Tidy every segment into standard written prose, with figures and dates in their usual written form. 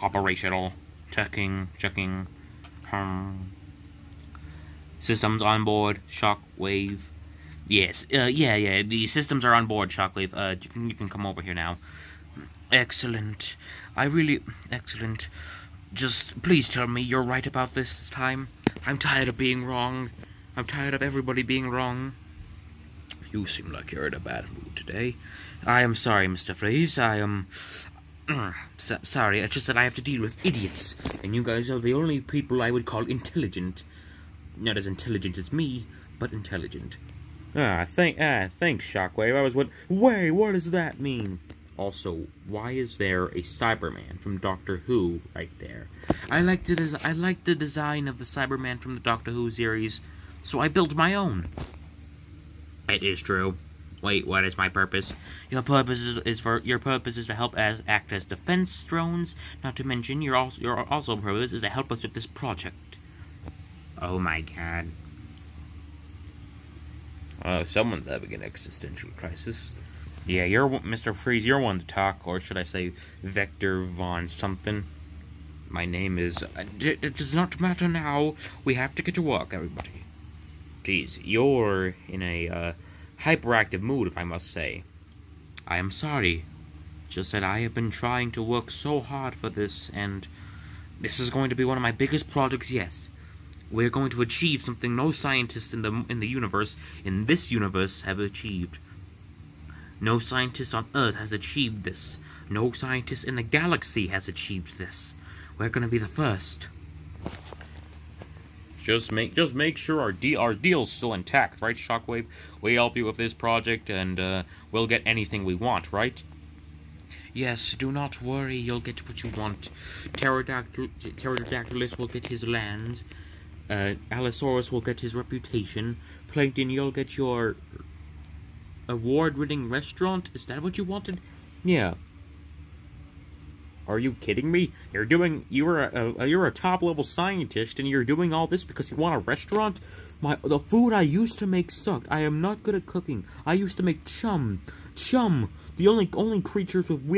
Operational. Checking. Systems on board. Shockwave. Yes. Yeah. The systems are on board, Shockwave. You can come over here now. Excellent. Excellent. Just, please tell me you're right about this time. I'm tired of being wrong. I'm tired of everybody being wrong. You seem like you're in a bad mood today. I am sorry, Mr. Freeze. I am... sorry, it's just that I have to deal with idiots. And you guys are the only people I would call intelligent. Not as intelligent as me, but intelligent. Thanks, Shockwave. I was wait, what does that mean? Also, why is there a Cyberman from Doctor Who right there? I like the design of the Cyberman from the Doctor Who series, so I built my own. It is true. Wait, what is my purpose? Your purpose is to help act as defense drones. Not to mention, your also purpose is to help us with this project. Oh my god. Someone's having an existential crisis. Yeah, you're Mr. Freeze, you're one to talk, or should I say Vector Von something. My name is... It does not matter now. We have to get to work, everybody. Jeez, you're in a hyperactive mood, if I must say. I am sorry. Just that I have been trying to work so hard for this, and this is going to be one of my biggest projects yet. We're going to achieve something no scientist in the universe, in this universe, have achieved. No scientist on Earth has achieved this. No scientist in the galaxy has achieved this. We're gonna be the first. Just make sure our deal's still intact, right, Shockwave? We help you with this project, and we'll get anything we want, right? Yes, do not worry. You'll get what you want. Pterodactylus will get his land. Allosaurus will get his reputation. Plankton, you'll get your award-winning restaurant? Is that what you wanted? Yeah. Are you kidding me? You're a top-level scientist, and you're doing all this because you want a restaurant? The food I used to make sucked. I am not good at cooking. I used to make chum. The only creatures with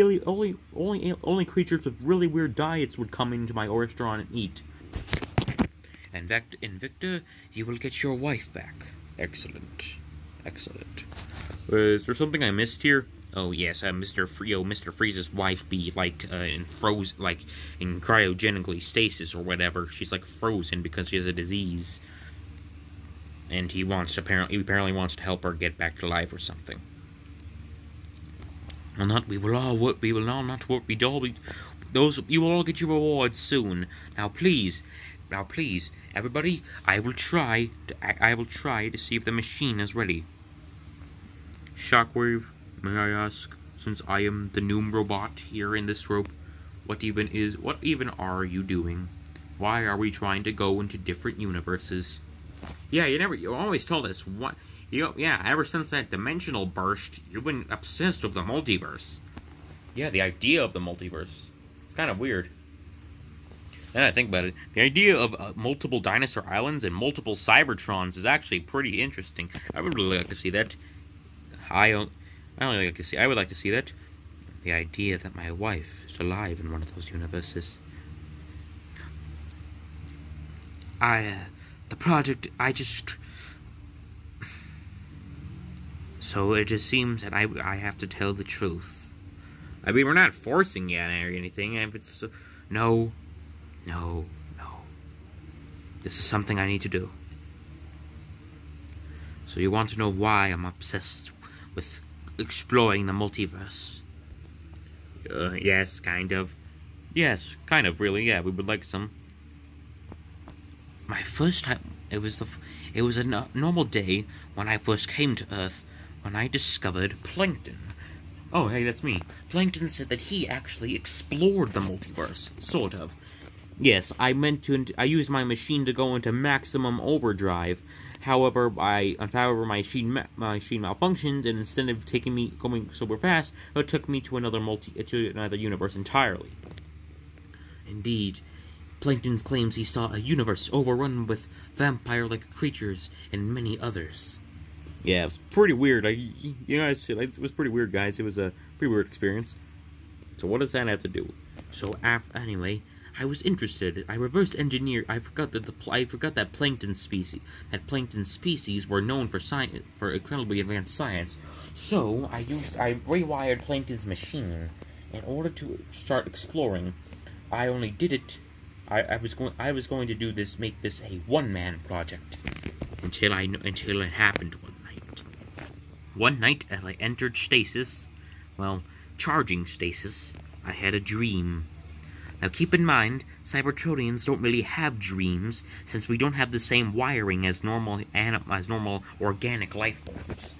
only creatures with really weird diets would come into my restaurant and eat. And Victor, you will get your wife back. Excellent. Is there something I missed here? Oh yes, Mr. Freeze's wife be in cryogenically stasis or whatever. She's like frozen because she has a disease, and he apparently wants to help her get back to life or something. You will all get your rewards soon. Now please, everybody, I will try to see if the machine is ready. Shockwave, may I ask, since I am the Noom robot here in this rope, what even are you doing? Why are we trying to go into different universes? Yeah, you always told us what. Ever since that dimensional burst, you've been obsessed with the multiverse. Yeah, the idea of the multiverse. It's kind of weird. Now that I think about it, the idea of multiple dinosaur islands and multiple Cybertrons is actually pretty interesting. I would really like to see that. I would like to see that. The idea that my wife is alive in one of those universes. The project, So it just seems that I have to tell the truth. I mean, we're not forcing you or anything. If it's no. This is something I need to do. So you want to know why I'm obsessed with exploring the multiverse? Yes, kind of. Yes, kind of, really. Yeah, we would like some. My first time, it was a normal day when I first came to Earth, when I discovered Plankton. Oh, hey, that's me. Plankton said that he actually explored the multiverse, sort of. Yes, I used my machine to go into maximum overdrive. However, my machine malfunctioned, and instead of going super fast, it took me to another universe entirely. Indeed, Plankton claims he saw a universe overrun with vampire-like creatures and many others. Yeah, it was pretty weird. It was pretty weird, guys. It was a pretty weird experience. So what does that have to do? So anyway, I was interested. I reverse engineered. I forgot that plankton species were known for incredibly advanced science. So I rewired Plankton's machine in order to start exploring. I only did it. I was going to make this a one-man project until it happened one night. One night, as I entered stasis, charging stasis, I had a dream. Now keep in mind, Cybertronians don't really have dreams, since we don't have the same wiring as normal organic life forms.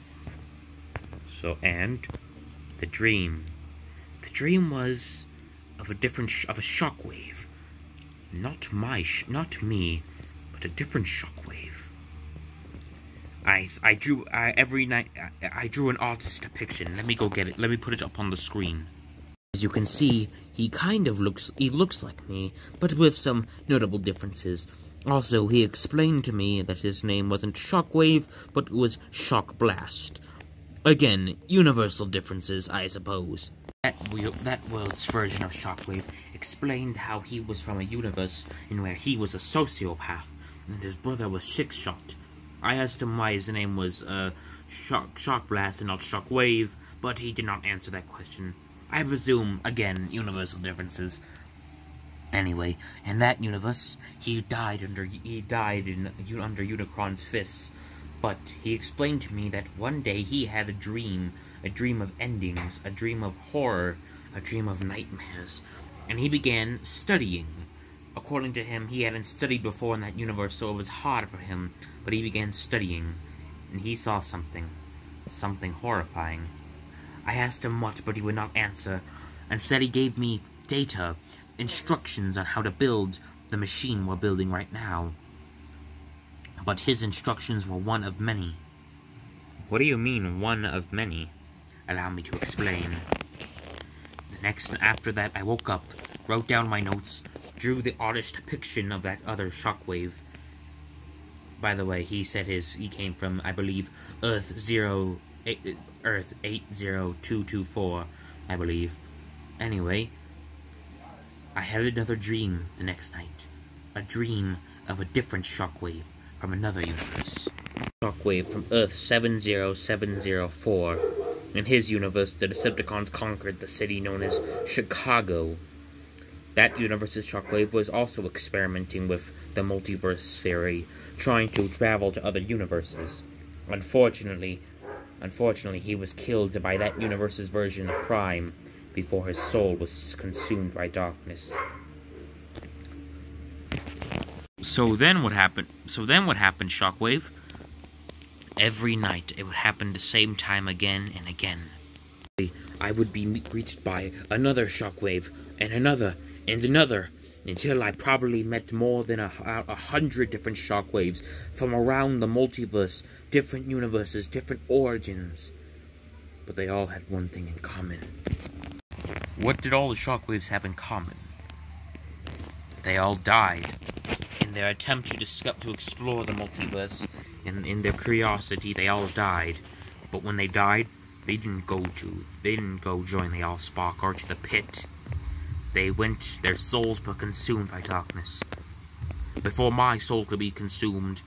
And the dream was of a shockwave. Not me, but a different shockwave. I drew an artist's depiction. Let me go get it. Let me put it up on the screen. As you can see, he looks like me, but with some notable differences. Also, he explained to me that his name wasn't Shockwave, but was Shock Blast. Again, universal differences, I suppose. That world's version of Shockwave explained how he was from a universe in where he was a sociopath, and his brother was Six-Shot. I asked him why his name was Shock Blast and not Shockwave, but he did not answer that question. I presume, again, universal differences. Anyway, in that universe, he died under Unicron's fists. But he explained to me that one day he had a dream of endings, a dream of horror, a dream of nightmares, and he began studying. According to him, he hadn't studied before in that universe, so it was hard for him, but he began studying, and he saw something horrifying. I asked him what, but he would not answer. Instead, he gave me data, instructions on how to build the machine we're building right now. But his instructions were one of many. What do you mean, one of many? Allow me to explain. After that, I woke up, wrote down my notes, drew the artist's depiction of that other Shockwave. By the way, he said he came from, I believe, Earth 80224, I believe. Anyway, I had another dream the next night. A dream of a different Shockwave from another universe. Shockwave from Earth 70704. In his universe, the Decepticons conquered the city known as Chicago. That universe's Shockwave was also experimenting with the multiverse theory, trying to travel to other universes. Unfortunately, he was killed by that universe's version of Prime before his soul was consumed by darkness. So then what happened, Shockwave? Every night, it would happen the same time again and again. I would be reached by another Shockwave, and another, until I probably met more than 100 different Shockwaves from around the multiverse, different universes, different origins. But they all had one thing in common. What did all the Shockwaves have in common? They all died. In their attempt to explore the multiverse, in their curiosity, they all died. But when they died, they didn't go join the Allspark or to the pit. Their souls were consumed by darkness. Before my soul could be consumed,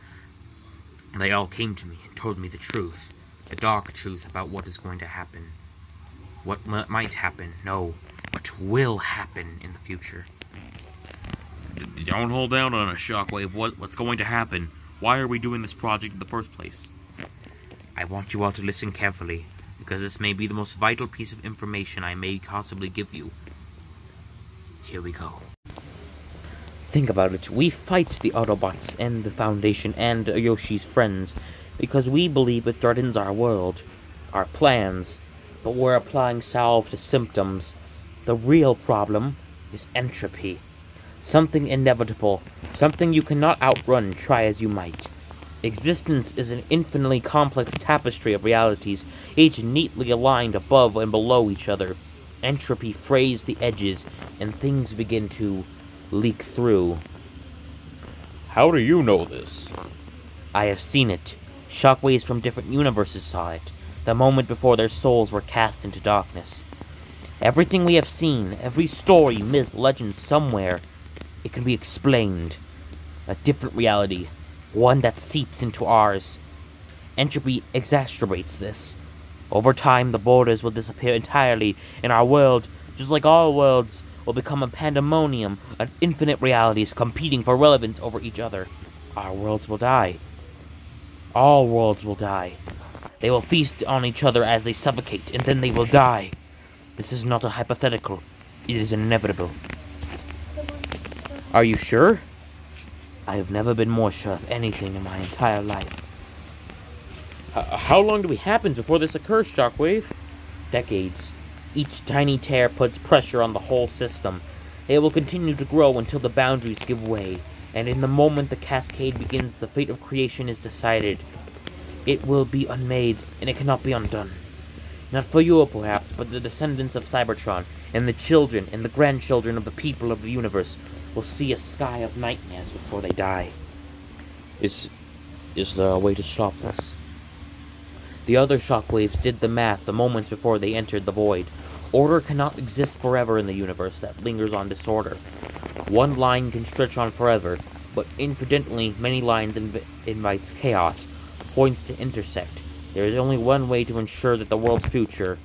they all came to me and told me the truth. The dark truth about what is going to happen. What might happen, no, what will happen in the future. Don't hold out on a Shockwave. What's going to happen? Why are we doing this project in the first place? I want you all to listen carefully, because this may be the most vital piece of information I may possibly give you. Here we go. Think about it. We fight the Autobots and the Foundation and Yoshi's friends because we believe it threatens our world, our plans, but we're applying salve to symptoms. The real problem is entropy. Something inevitable, something you cannot outrun, try as you might. Existence is an infinitely complex tapestry of realities, each neatly aligned above and below each other. Entropy frays the edges, and things begin to leak through. How do you know this? I have seen it. Shockwaves from different universes saw it, the moment before their souls were cast into darkness. Everything we have seen, every story, myth, legend, somewhere, it can be explained. A different reality, one that seeps into ours. Entropy exacerbates this. Over time, the borders will disappear entirely, and our world, just like all worlds, will become a pandemonium of infinite realities competing for relevance over each other. Our worlds will die. All worlds will die. They will feast on each other as they suffocate, and then they will die. This is not a hypothetical. It is inevitable. Are you sure? I have never been more sure of anything in my entire life. How long do we happen before this occurs, Shockwave? Decades. Each tiny tear puts pressure on the whole system. It will continue to grow until the boundaries give way, and in the moment the cascade begins, the fate of creation is decided. It will be unmade, and it cannot be undone. Not for you, perhaps, but the descendants of Cybertron, and the children and the grandchildren of the people of the universe will see a sky of nightmares before they die. Is there a way to stop this? The other shockwaves did the math the moments before they entered the void. Order cannot exist forever in the universe that lingers on disorder. One line can stretch on forever, but incidentally many lines invites chaos, points to intersect. There is only one way to ensure that the world's future.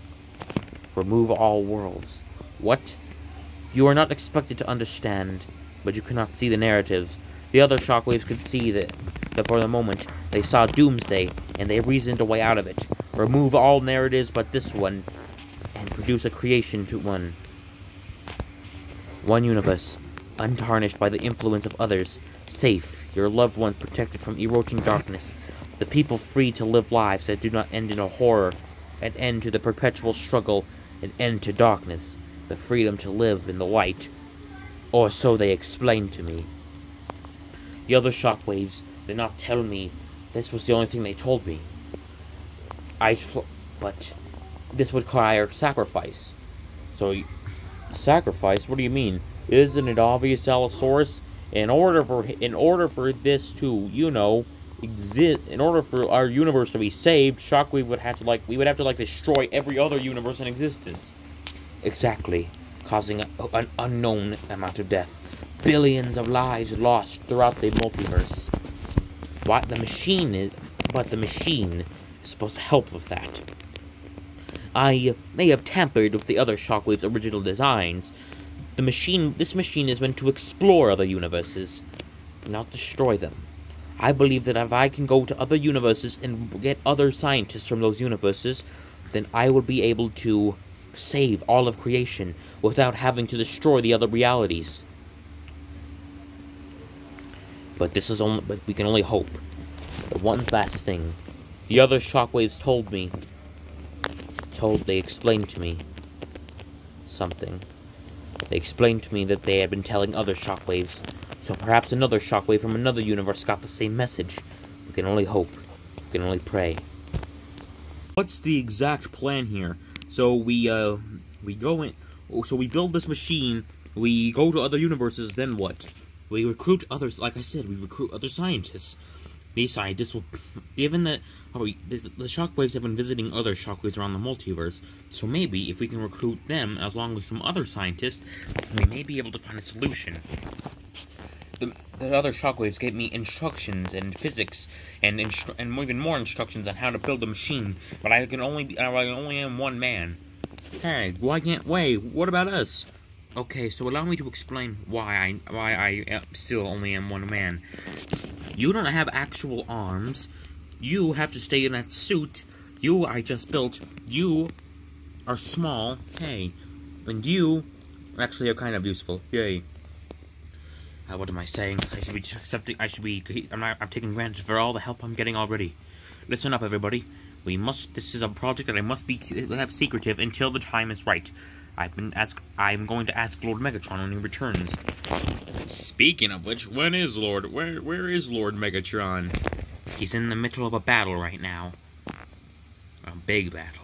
Remove all worlds. What? You are not expected to understand, but you cannot see the narratives. The other shockwaves could see that for the moment they saw doomsday, and they reasoned a way out of it. Remove all narratives but this one, and produce a creation to one. One universe, untarnished by the influence of others, safe, your loved ones protected from erosion darkness, the people free to live lives that do not end in a horror, an end to the perpetual struggle, an end to darkness, the freedom to live in the light. Or so they explained to me. The other shockwaves did not tell me this was the only thing they told me. But this would require sacrifice. So, sacrifice? What do you mean? Isn't it obvious, Allosaurus? In order for this to, exist, in order for our universe to be saved, Shockwave would have to destroy every other universe in existence. Exactly, causing an unknown amount of death. Billions of lives lost throughout the multiverse. But the machine is supposed to help with that. I may have tampered with the other Shockwave's original designs. This machine is meant to explore other universes, not destroy them. I believe that if I can go to other universes and get other scientists from those universes, then I will be able to save all of creation without having to destroy the other realities. But we can only hope. But one last thing. The other Shockwaves they explained to me something. They explained to me that they had been telling other Shockwaves, so perhaps another Shockwave from another universe got the same message. We can only hope. We can only pray. What's the exact plan here? So we go in. So we build this machine. We go to other universes. Then what? We recruit others. Like I said, we recruit other scientists. These scientists will, given that the Shockwaves have been visiting other Shockwaves around the multiverse, so maybe if we can recruit them, as long as some other scientists, we may be able to find a solution. The other Shockwaves gave me instructions in physics and even more instructions on how to build a machine, but I only am one man. Hey, why can't wait? What about us? Okay, so allow me to explain why I still only am one man. You don't have actual arms. You have to stay in that suit. You I just built. You are small. Hey, and you actually are kind of useful. Yay. What am I saying? I should be accepting. I'm taking advantage for all the help I'm getting already. Listen up, everybody. This is a project that I must have secretive until the time is right. I'm going to ask Lord Megatron when he returns. Speaking of which, where is Lord Megatron? He's in the middle of a battle right now. A big battle.